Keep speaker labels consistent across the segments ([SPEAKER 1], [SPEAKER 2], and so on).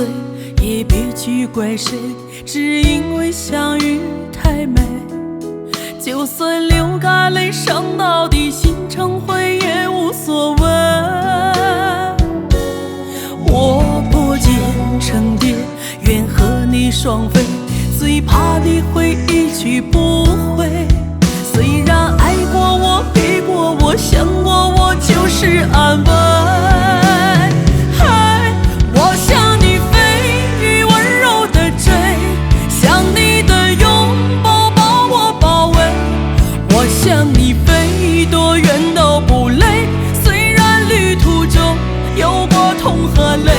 [SPEAKER 1] 碎，也别去怪谁，只因为相遇太美。就算流个泪，伤到底，心成灰也无所谓。我破茧成蝶，愿和你双飞，最怕的会一去不回。虽然爱过我，给过我，想过我，就是安慰。我向你飞，雨温柔的追，想你的拥抱把我包围。我向你飞，多远都不累，虽然旅途中有过痛和泪。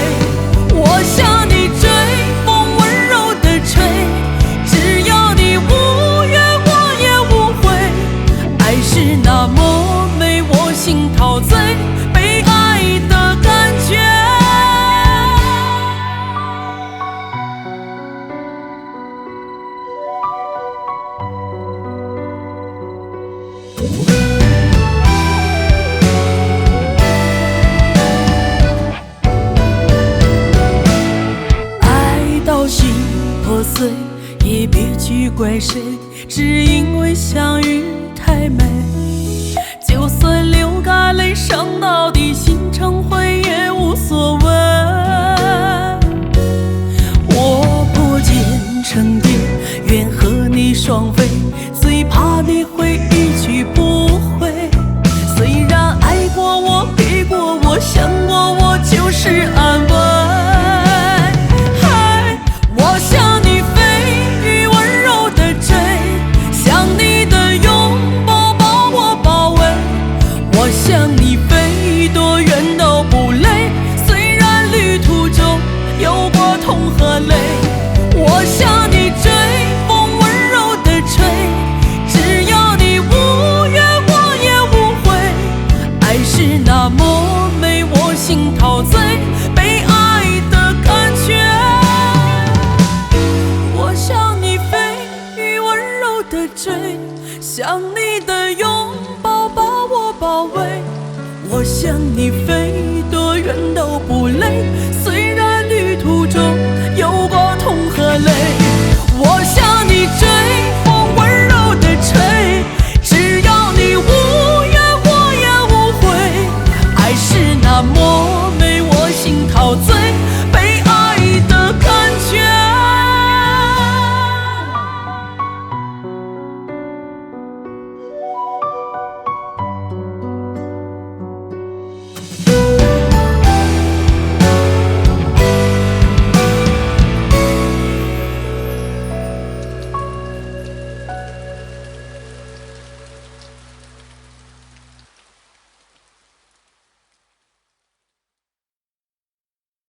[SPEAKER 1] 我向你追，风温柔的吹，只要你无怨我也无悔。爱是那么美，我心陶醉，被爱的感觉。爱到心破碎，也别去怪谁，只因为相遇太美。就算流个泪，伤到底，心成灰也无所谓。我破茧成蝶，愿和你双飞，最怕的会一去不回。虽然爱过我，给过我，想过我，就是安慰。我向你飞，雨温柔的追，想你的拥抱把我包围。我向你飞，多远都不累，虽然旅途中有过痛和泪。我向你追，风温柔的吹，只要你无怨我也无悔。爱是那么美，我心陶醉，被爱的感觉。我向你飞，雨温柔的追，想你的拥抱把我包围。我向你飞，多远都不累，虽然旅途中有过痛和泪。我向你追，